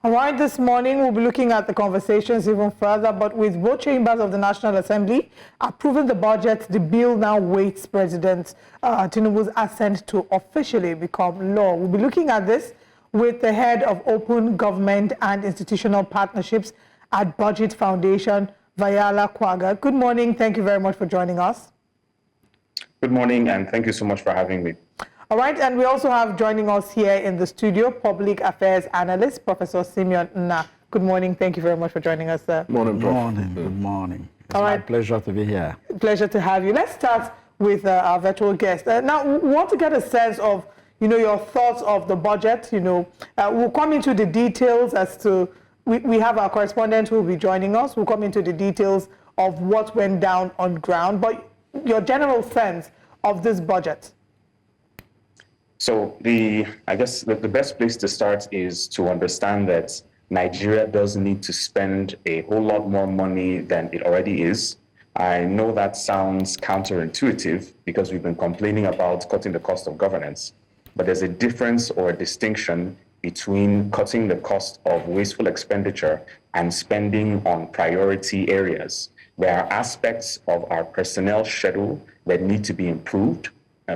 All right, this morning we'll be looking at the conversations even further, but with both chambers of the National Assembly approving the budget, the bill now waits President Tinubu's assent to officially become law. We'll be looking at this with the head of Open Government and Institutional Partnerships at Budget Foundation, Vayala Kwaga. Good morning. Thank you very much for joining us. Good morning, and thank you so much for having me. All right, and we also have joining us here in the studio, Public Affairs Analyst, Professor Simeon Nna. Good morning. Thank you very much for joining us, sir. Morning, Prof. Good morning. Good morning. It's my pleasure to be here. Pleasure to have you. Let's start with our virtual guest. Now, we want to get a sense of, your thoughts of the budget. We'll come into the details as to, we have our correspondent who will be joining us. We'll come into the details of what went down on ground, but your general sense of this budget. So I guess the best place to start is to understand that Nigeria does need to spend a whole lot more money than it already is. I know that sounds counterintuitive because we've been complaining about cutting the cost of governance, but there's a difference or a distinction between cutting the cost of wasteful expenditure and spending on priority areas. There are aspects of our personnel schedule that need to be improved.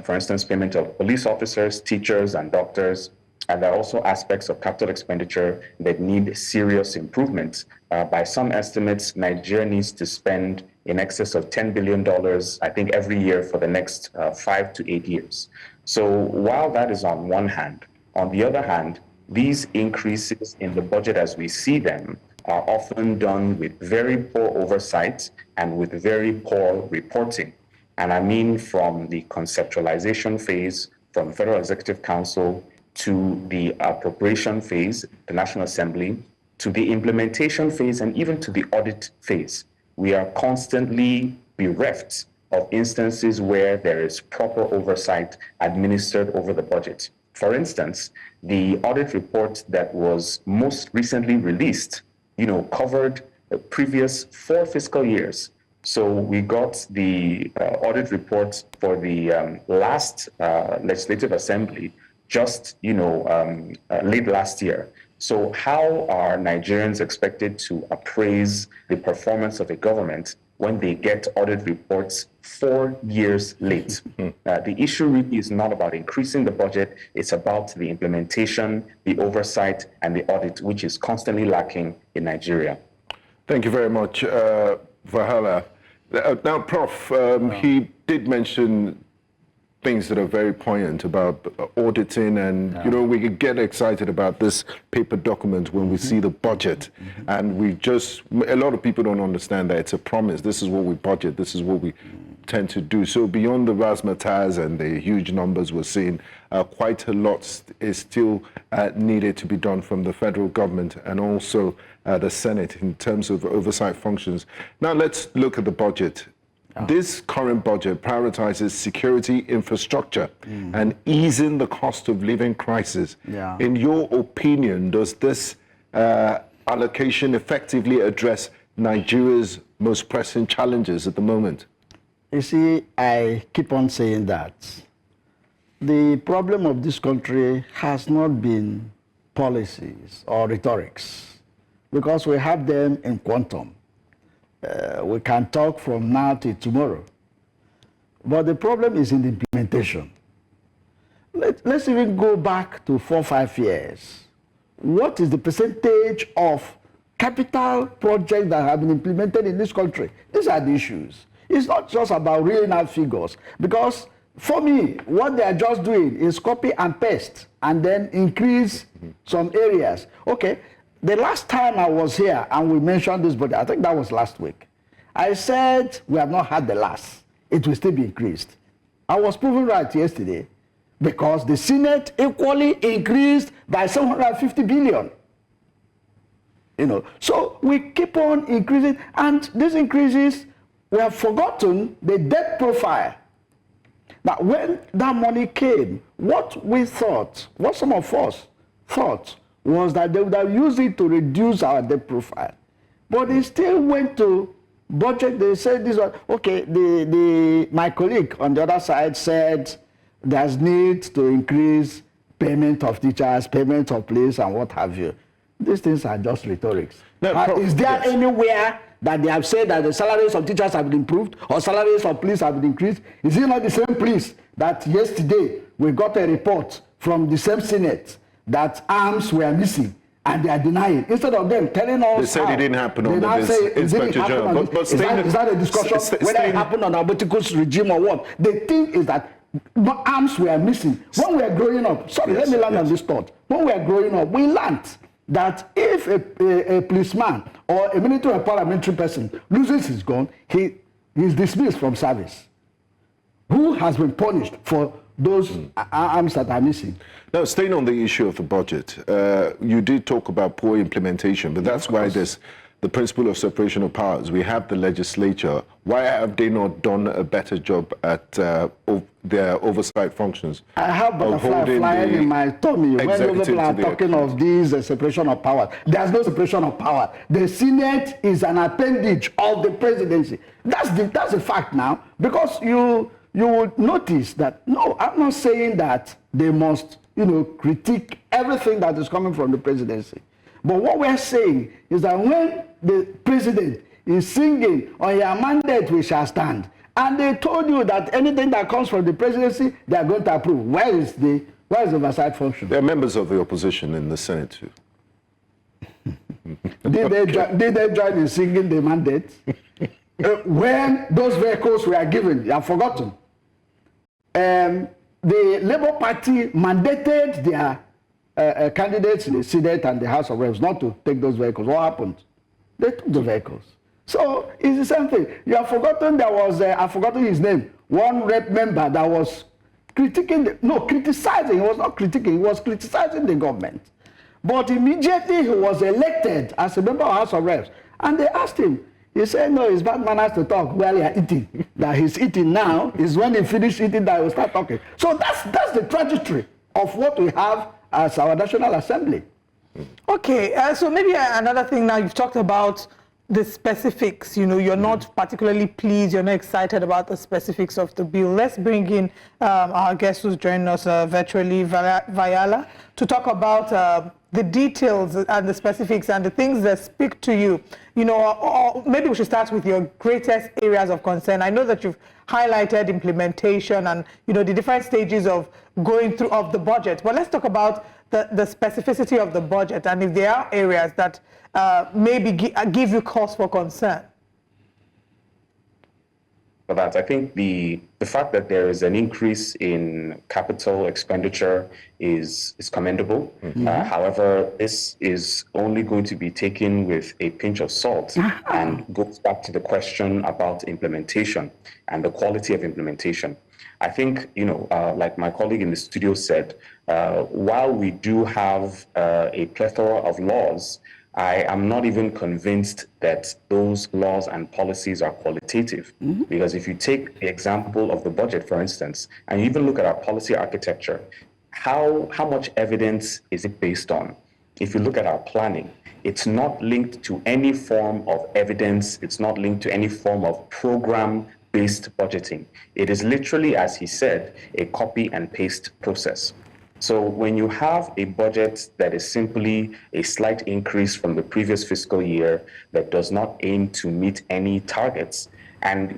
For instance, payment of police officers, teachers, and doctors. And there are also aspects of capital expenditure that need serious improvement. By some estimates, Nigeria needs to spend in excess of $10 billion, I think, every year for the next 5 to 8 years. So while that is on one hand, on the other hand, these increases in the budget as we see them are often done with very poor oversight and with very poor reporting. And I mean from the conceptualization phase, from Federal Executive Council to the appropriation phase, the National Assembly, to the implementation phase, and even to the audit phase. We are constantly bereft of instances where there is proper oversight administered over the budget. For instance, the audit report that was most recently released, covered the previous 4 fiscal years. So we got the audit report for the last legislative assembly just, late last year. So how are Nigerians expected to appraise the performance of a government when they get audit reports 4 years late? The issue really is not about increasing the budget. It's about the implementation, the oversight, and the audit, which is constantly lacking in Nigeria. Thank you very much, Vahala. Now, Prof, he did mention things that are very poignant about auditing, and we could get excited about this paper document when we see the budget, and a lot of people don't understand that it's a promise. This is what we budget. This is what we tend to do. So beyond the razzmatazz and the huge numbers we're seeing, quite a lot is still needed to be done from the federal government and also the Senate in terms of oversight functions. Now let's look at the budget. This current budget prioritizes security, infrastructure, and easing the cost of living crisis. In your opinion, does this allocation effectively address Nigeria's most pressing challenges at the moment? You see, I keep on saying that the problem of this country has not been policies or rhetorics, because we have them in quantum. We can talk from now till tomorrow. But the problem is in the implementation. Let's even go back to 4 or 5 years. What is the percentage of capital projects that have been implemented in this country? These are the issues. It's not just about reeling out figures, because for me, what they are just doing is copy and paste and then increase some areas. Okay. The last time I was here and we mentioned this budget, I think that was last week, I said we have not had the last. It will still be increased. I was proven right yesterday because the Senate equally increased by 750 billion. So we keep on increasing, and these increases, we have forgotten the debt profile. Now, when that money came, what some of us thought, was that they would have used it to reduce our debt profile. But they still went to budget. They said this one, okay, my colleague on the other side said there's need to increase payment of teachers, payment of police, and what have you. These things are just rhetorics. No, Is there yes. anywhere that they have said that the salaries of teachers have been improved or salaries of police have been increased? Is it not the same police that yesterday we got a report from the same Senate that arms were missing and they are denying? Instead of them telling us They said it didn't happen under this Inspector General. But is that a discussion whether it happened on Abotiku's regime or what? The thing is that arms were missing. When we were growing up, let me land on this thought. When we were growing up, we learned that if a policeman or a military or parliamentary person loses his gun, he is dismissed from service. Who has been punished for those arms that are missing? Now, staying on the issue of the budget, you did talk about poor implementation, but that's why there's the principle of separation of powers. We have the legislature. Why have they not done a better job at their oversight functions? I have butterfly flying in my tummy when those people are talking of these separation of powers. There's no separation of power. The Senate is an appendage of the presidency. That's the fact now, because you will notice that, no, I'm not saying that they must, critique everything that is coming from the presidency. But what we're saying is that when the president is singing, on your mandate we shall stand, and they told you that anything that comes from the presidency, they are going to approve. Where is the oversight function? There are members of the opposition in the Senate too. Did they join in singing the mandate? When those vehicles were given, you have forgotten. The Labour Party mandated their candidates in the Senate and the House of Reps not to take those vehicles. What happened? They took the vehicles. So it's the same thing. You have forgotten there was, I've forgotten his name, one rep member that was criticizing, he was not critiquing, he was criticizing the government. But immediately he was elected as a member of the House of Reps. And they asked him, he said, no, it's bad manners to talk while you're eating. That he's eating now is when he finished eating that he will start talking. So that's the trajectory of what we have as our National Assembly. Okay, so maybe another thing now, you've talked about the specifics, you're not particularly pleased, you're not excited about the specifics of the bill. Let's bring in our guest who's joining us virtually, Vayala, to talk about the details and the specifics and the things that speak to you. Or maybe we should start with your greatest areas of concern. I know that you've highlighted implementation and, the different stages of going through of the budget. But let's talk about the specificity of the budget and if there are areas that maybe give you cause for concern. For that, I think the fact that there is an increase in capital expenditure is commendable. However, this is only going to be taken with a pinch of salt and goes back to the question about implementation and the quality of implementation. I think, like my colleague in the studio said, while we do have a plethora of laws, I am not even convinced that those laws and policies are qualitative. Because if you take the example of the budget, for instance, and you even look at our policy architecture, how much evidence is it based on? If you look at our planning, it's not linked to any form of evidence. It's not linked to any form of program-based budgeting. It is literally, as he said, a copy and paste process. So when you have a budget that is simply a slight increase from the previous fiscal year that does not aim to meet any targets, and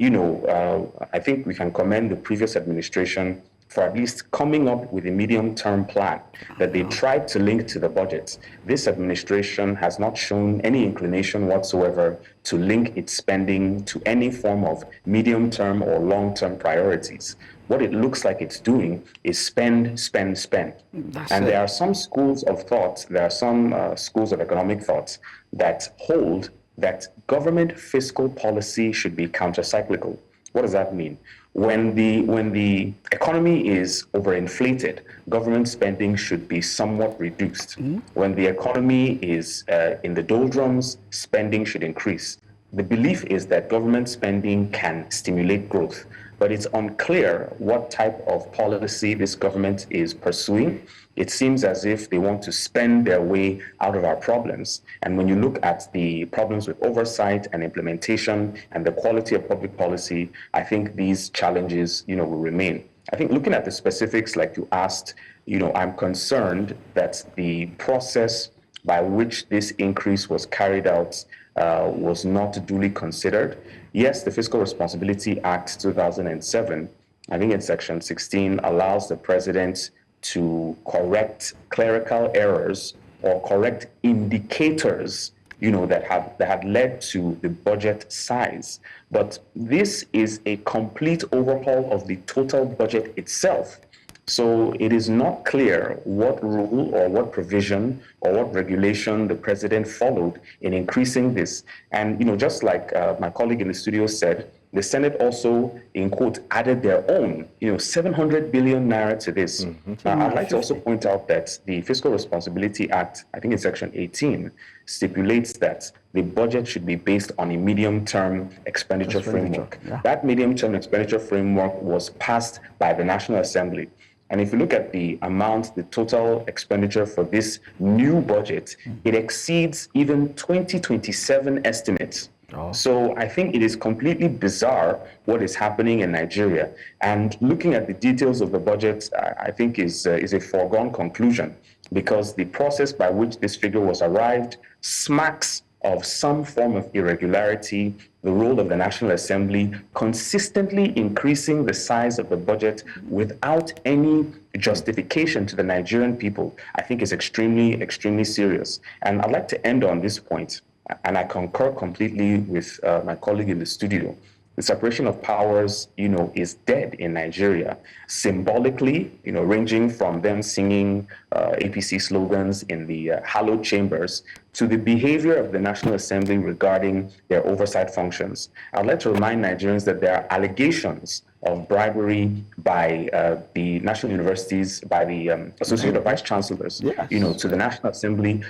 I think we can commend the previous administration for at least coming up with a medium-term plan that they tried to link to the budget. This administration has not shown any inclination whatsoever to link its spending to any form of medium-term or long-term priorities. What it looks like it's doing is spend, spend, spend. There are some schools of thought, there are some schools of economic thought that hold that government fiscal policy should be countercyclical. What does that mean? When the economy is overinflated, government spending should be somewhat reduced. When the economy is in the doldrums, spending should increase. The belief is that government spending can stimulate growth, but it's unclear what type of policy this government is pursuing. It seems as if they want to spend their way out of our problems. And when you look at the problems with oversight and implementation and the quality of public policy, I think these challenges, will remain. I think looking at the specifics, like you asked, I'm concerned that the process by which this increase was carried out was not duly considered. Yes, the Fiscal Responsibility Act 2007, I think in section 16, allows the president to correct clerical errors or correct indicators, that had led to the budget size. But this is a complete overhaul of the total budget itself. So it is not clear what rule or what provision or what regulation the president followed in increasing this. And, just like my colleague in the studio said, the Senate also, in quote, added their own, 700 billion naira to this. I'd like to also point out that the Fiscal Responsibility Act, I think in section 18, stipulates that the budget should be based on a medium-term expenditure framework. Yeah. That medium-term expenditure framework was passed by the National Assembly. And if you look at the amount, the total expenditure for this new budget, it exceeds even 2027 estimates. So I think it is completely bizarre what is happening in Nigeria. And looking at the details of the budget, I think is a foregone conclusion, because the process by which this figure was arrived smacks of some form of irregularity, the role of the National Assembly consistently increasing the size of the budget without any justification to the Nigerian people, I think is extremely, extremely serious. And I'd like to end on this point, and I concur completely with my colleague in the studio. The separation of powers, is dead in Nigeria. Symbolically, ranging from them singing APC slogans in the hallowed chambers to the behavior of the National Assembly regarding their oversight functions. I'd like to remind Nigerians that there are allegations of bribery by the national universities, by the Association of Vice Chancellors, Yes. To the National Assembly,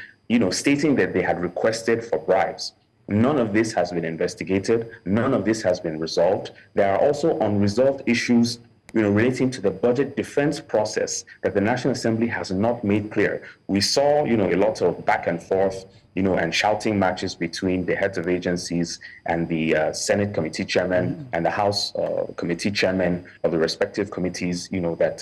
stating that they had requested for bribes. None of this has been investigated. None of this has been resolved. There are also unresolved issues, relating to the budget defense process that the National Assembly has not made clear. We saw, a lot of back and forth, and shouting matches between the heads of agencies and the Senate committee chairman and the House committee chairman of the respective committees, that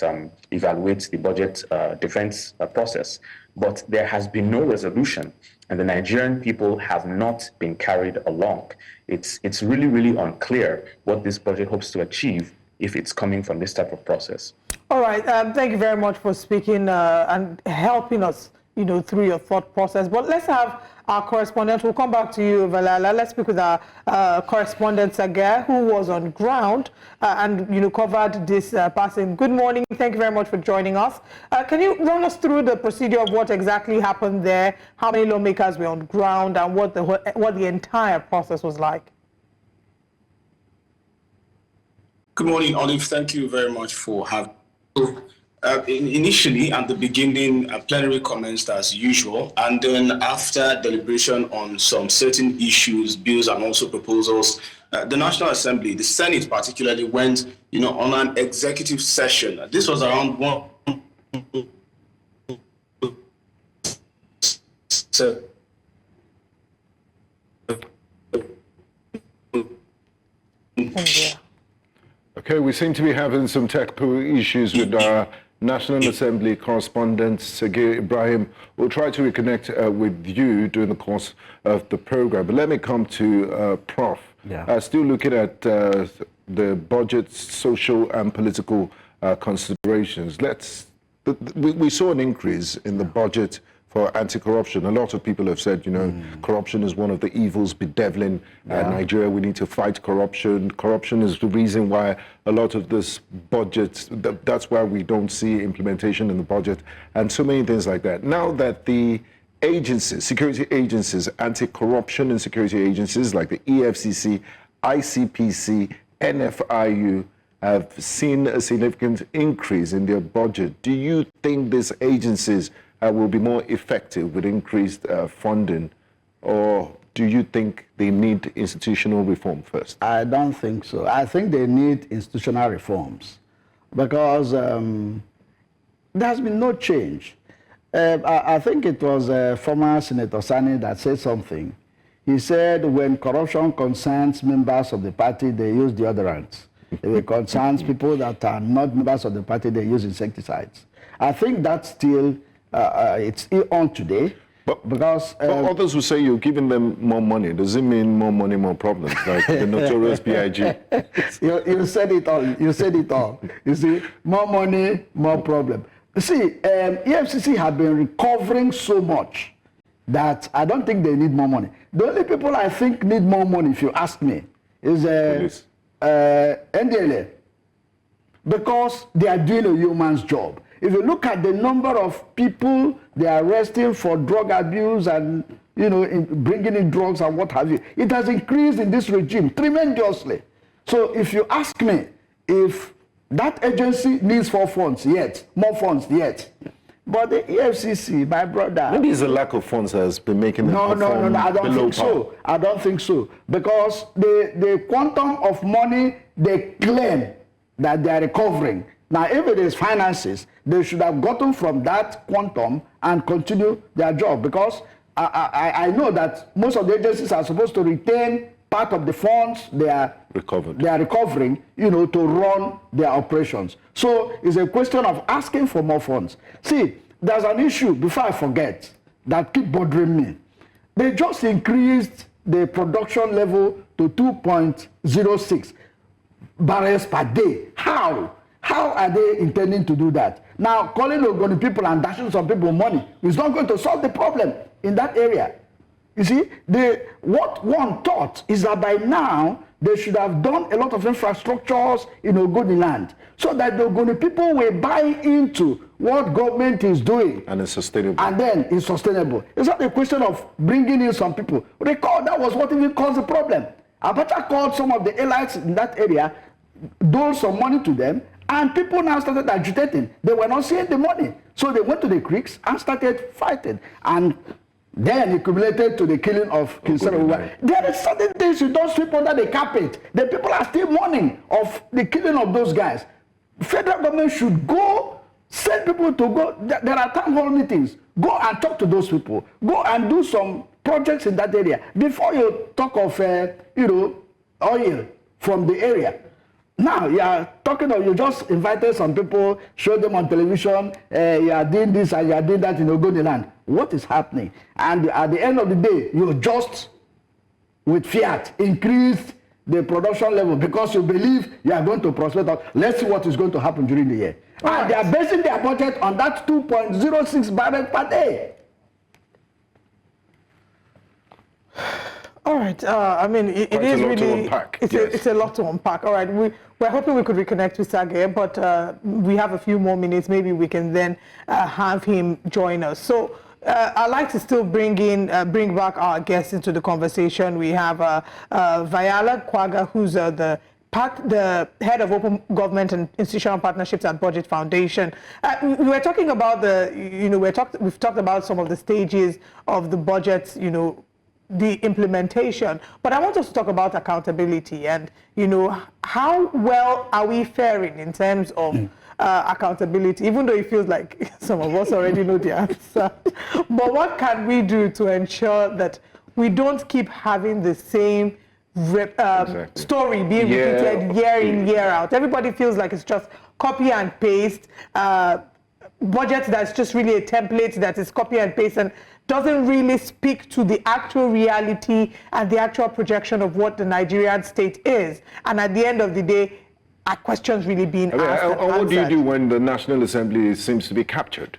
evaluates the budget defense process. But there has been no resolution, and the Nigerian people have not been carried along. It's really, really unclear what this budget hopes to achieve if it's coming from this type of process. All right. Thank you very much for speaking and helping us, through your thought process. But let's have our correspondent. We'll come back to you, Valala. Let's speak with our correspondent, Sagir, who was on ground and, covered this passing. Good morning. Thank you very much for joining us. Can you run us through the procedure of what exactly happened there, how many lawmakers were on ground, and what the entire process was like? Good morning, Olive. Thank you very much for having me. Initially, at the beginning, plenary commenced as usual, and then after deliberation on some certain issues, bills, and also proposals, the National Assembly, the Senate particularly, went, on an executive session. This was around one. Okay, we seem to be having some technical issues with our National Assembly correspondent, Sagir Ibrahim. We'll try to reconnect with you during the course of the program. But let me come to Prof. Yeah. Still looking at the budget's social and political considerations. We saw an increase in the budget for anti-corruption. A lot of people have said, corruption is one of the evils bedeviling Nigeria. We need to fight corruption. Corruption is the reason why a lot of this budget, that's why we don't see implementation in the budget, and so many things like that. Now that the agencies, security agencies, anti-corruption and security agencies like the EFCC, ICPC, NFIU, have seen a significant increase in their budget, do you think these agencies will be more effective with increased funding, or do you think they need institutional reform first? I don't think so. I think they need institutional reforms because there has been no change. I think it was former Senator Sani that said something. He said when corruption concerns members of the party, they use deodorants. If it concerns people that are not members of the party, they use insecticides. I think that's still it's on today. But Because others will say you're giving them more money. Does it mean more money, more problems? Like the notorious BIG. you said it all. You said it all. You see, more money, more problem. You see, EFCC have been recovering so much that I don't think they need more money. The only people I think need more money, if you ask me, is NDLA, because they are doing a yeoman's job. If you look at the number of people they are arresting for drug abuse and bringing in drugs and what have you, it has increased in this regime tremendously. So if you ask me if that agency needs more funds yet, but the EFCC, my brother, maybe it's a lack of funds that has been making them perform I don't below think so. par. I don't think so, because the quantum of money they claim that they are recovering. Now, if it is finances, they should have gotten from that quantum and continue their job, because I know that most of the agencies are supposed to retain part of the funds they are recovering, to run their operations. So it's a question of asking for more funds. See, there's an issue, before I forget, that keep bothering me. They just increased the production level to 2.06 barrels per day. How? How are they intending to do that? Now, calling Ogoni people and dashing some people money is not going to solve the problem in that area. You see, what one thought is that by now, they should have done a lot of infrastructures in Ogoni land, so that the Ogoni people will buy into what government is doing. And it's sustainable. And then it's sustainable. It's not a question of bringing in some people. Recall, that was what even caused the problem. Abacha called some of the elites in that area, doled some money to them, and people now started agitating. They were not seeing the money. So they went to the creeks and started fighting. And then it accumulated to the killing of King Sarawuwa. There are certain things you don't sweep under the carpet. The people are still mourning of the killing of those guys. Federal government should go, send people to go. There are town hall meetings. Go and talk to those people. Go and do some projects in that area before you talk of, oil from the area. Now you are talking of, you just invited some people, show them on television, you are doing this and you are doing that in Ogoni land. What is happening? And at the end of the day, you just, with fiat, increased the production level because you believe you are going to prosper. Let's see what is going to happen during the year. Right. And they are basing their budget on that 2.06 barrels per day. All right. I mean, it is really, it's a lot to unpack. All right. We're hoping we could reconnect with Sagir, but we have a few more minutes. Maybe we can then have him join us. So I'd like to still bring back our guests into the conversation. We have Viola Kwaga, who's the head of Open Government and Institutional Partnerships at Budget Foundation. We were talking about we've talked about some of the stages of the budget, the implementation, but I want us to talk about accountability and, how well are we faring in terms of accountability, even though it feels like some of us already know the answer. But what can we do to ensure that we don't keep having the same story being repeated year in, year out? Everybody feels like it's just copy and paste, budget that's just really a template that is copy and paste and doesn't really speak to the actual reality and the actual projection of what the Nigerian state is. And at the end of the day, are questions really being asked and what do you answered? do when the National Assembly seems to be captured?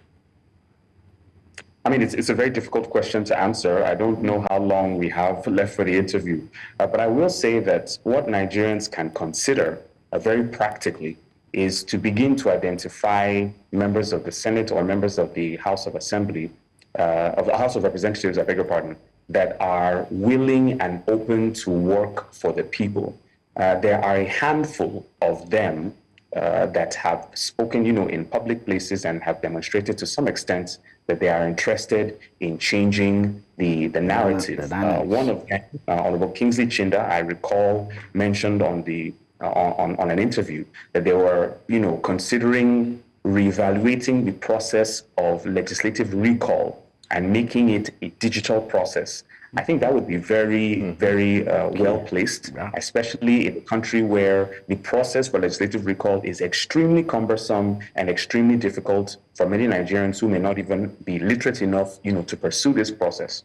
I mean, it's a very difficult question to answer. I don't know how long we have left for the interview, but I will say that what Nigerians can consider very practically is to begin to identify members of the Senate or members of the House of Assembly, of the House of Representatives, I beg your pardon, that are willing and open to work for the people. There are a handful of them that have spoken, in public places and have demonstrated to some extent that they are interested in changing the narrative. One of them, Honorable Kingsley Chinda, I recall, mentioned on an interview that they were, considering reevaluating the process of legislative recall and making it a digital process. I think that would be very well placed, especially in a country where the process for legislative recall is extremely cumbersome and extremely difficult for many Nigerians who may not even be literate enough, to pursue this process.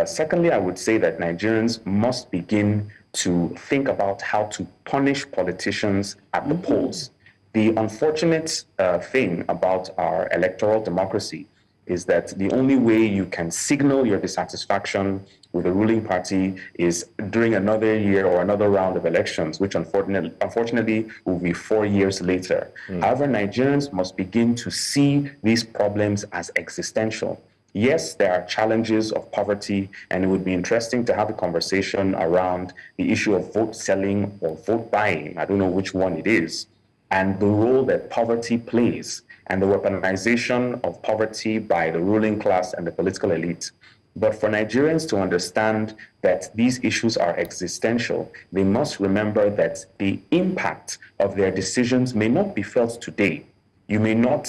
Secondly, I would say that Nigerians must begin to think about how to punish politicians at the polls. The unfortunate thing about our electoral democracy is that the only way you can signal your dissatisfaction with the ruling party is during another year or another round of elections, which unfortunately will be 4 years later. However, Nigerians must begin to see these problems as existential. Yes, there are challenges of poverty, and it would be interesting to have a conversation around the issue of vote selling or vote buying. I don't know which one it is, and the role that poverty plays, and the weaponization of poverty by the ruling class and the political elite. But for Nigerians to understand that these issues are existential, they must remember that the impact of their decisions may not be felt today. You may not,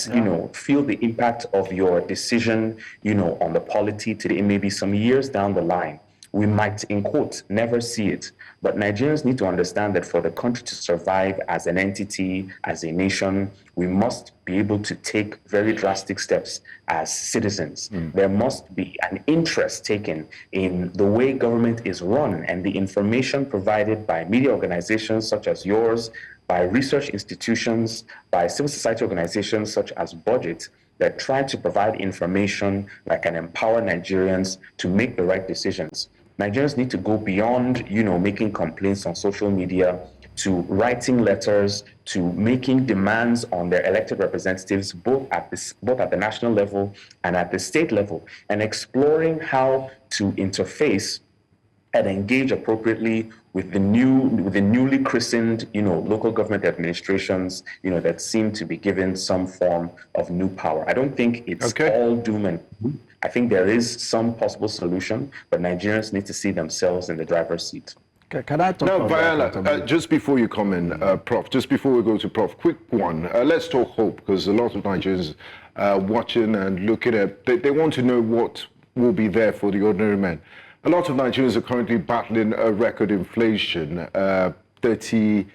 feel the impact of your decision, on the polity today. It may be some years down the line. We might, in quotes, never see it. But Nigerians need to understand that for the country to survive as an entity, as a nation, we must be able to take very drastic steps as citizens. There must be an interest taken in the way government is run and the information provided by media organizations such as yours, by research institutions, by civil society organizations such as Budget, that try to provide information that can empower Nigerians to make the right decisions. Nigerians need to go beyond, making complaints on social media, to writing letters, to making demands on their elected representatives, both at the national level and at the state level, and exploring how to interface and engage appropriately with the newly christened, local government administrations, that seem to be given some form of new power. I don't think it's all doom and gloom. I think there is some possible solution, but Nigerians need to see themselves in the driver's seat. Can I talk now, about Viola, just before you comment, Prof, just before we go to Prof, quick one. Let's talk hope, because a lot of Nigerians watching and looking at, they want to know what will be there for the ordinary man. A lot of Nigerians are currently battling a record inflation, 34.8%,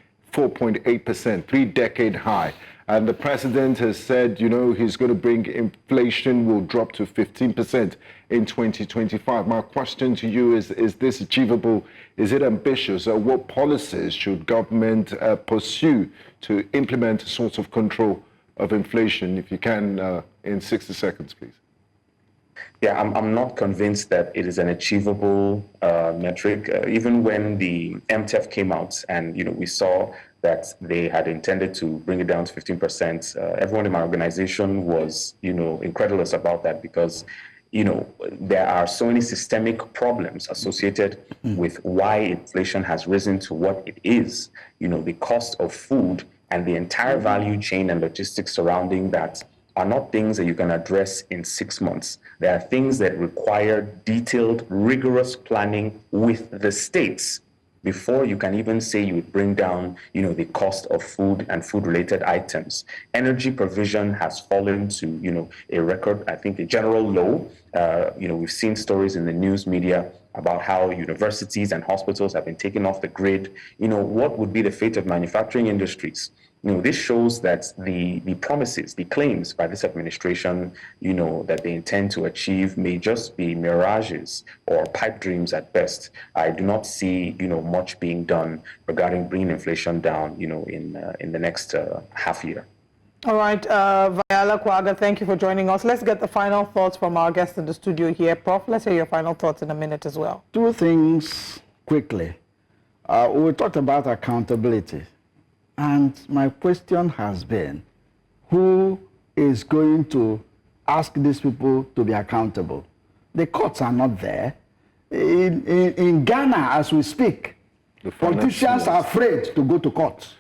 3-decade high. And the president has said, he's going to bring inflation will drop to 15% in 2025. My question to you is this achievable? Is it ambitious? What policies should government pursue to implement a sort of control of inflation? If you can, in 60 seconds, please. Yeah, I'm not convinced that it is an achievable metric. Even when the MTEF came out and, we saw that they had intended to bring it down to 15%, everyone in my organization was, incredulous about that because, there are so many systemic problems associated with why inflation has risen to what it is. The cost of food and the entire value chain and logistics surrounding that are not things that you can address in 6 months. There are things that require detailed, rigorous planning with the states before you can even say you would bring down, the cost of food and food-related items. Energy provision has fallen to, a record, I think, a general low. We've seen stories in the news media about how universities and hospitals have been taken off the grid. What would be the fate of manufacturing industries? This shows that the promises, the claims by this administration, that they intend to achieve may just be mirages or pipe dreams at best. I do not see, much being done regarding bringing inflation down, in the next half year. All right, Viola Kwaga, thank you for joining us. Let's get the final thoughts from our guest in the studio here. Prof, let's hear your final thoughts in a minute as well. 2 things quickly. We talked about accountability. And my question has been, who is going to ask these people to be accountable? The courts are not there. In Ghana, as we speak, politicians are afraid to go to court.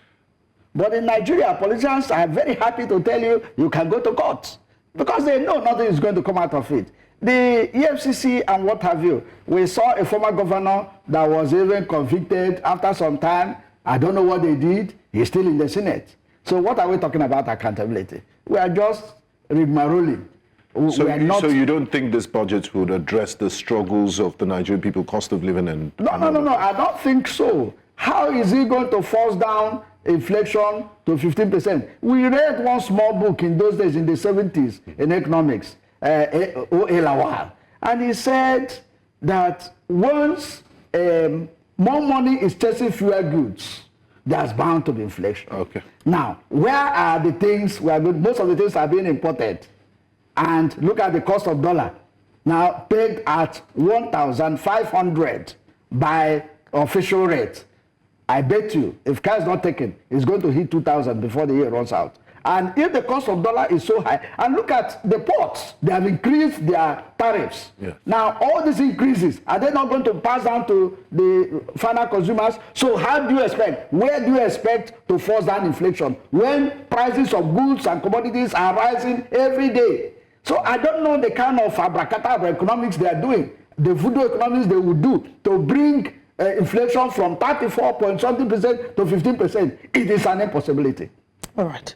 But in Nigeria, politicians are very happy to tell you, you can go to court, because they know nothing is going to come out of it. The EFCC and what have you, we saw a former governor that was even convicted after some time. I don't know what they did. He's still in the Senate. So what are we talking about accountability? We are just rigmaroling. So, we are not. so you don't think this budget would address the struggles of the Nigerian people, cost of living and... No, I don't think so. How is he going to force down inflation to 15%? We read one small book in those days in the 70s in economics, Lawal, and he said that once more money is chasing fewer goods, there's bound to be inflation. Okay. Now, where are the things, most of the things are being imported, and look at the cost of dollar. Now, pegged at 1,500 by official rate. I bet you, if care is not taken, it's going to hit 2,000 before the year runs out. And if the cost of dollar is so high, and look at the ports, they have increased their tariffs. Yeah. Now, all these increases, are they not going to pass down to the final consumers? So how do you expect, where do you expect to force down inflation when prices of goods and commodities are rising every day? So I don't know the kind of abracadabra economics they are doing, the voodoo economics they would do to bring inflation from 34-point-something% to 15%. It is an impossibility. All right.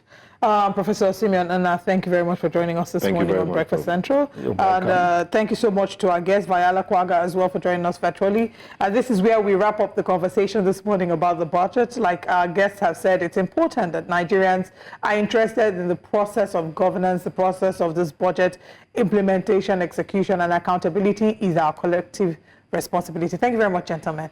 Professor Simeon Anna, thank you very much for joining us this morning on Breakfast Central. And thank you so much to our guest, Viola Kwaga, as well, for joining us virtually. This is where we wrap up the conversation this morning about the budget. Like our guests have said, it's important that Nigerians are interested in the process of governance, the process of this budget implementation, execution, and accountability is our collective responsibility. Thank you very much, gentlemen.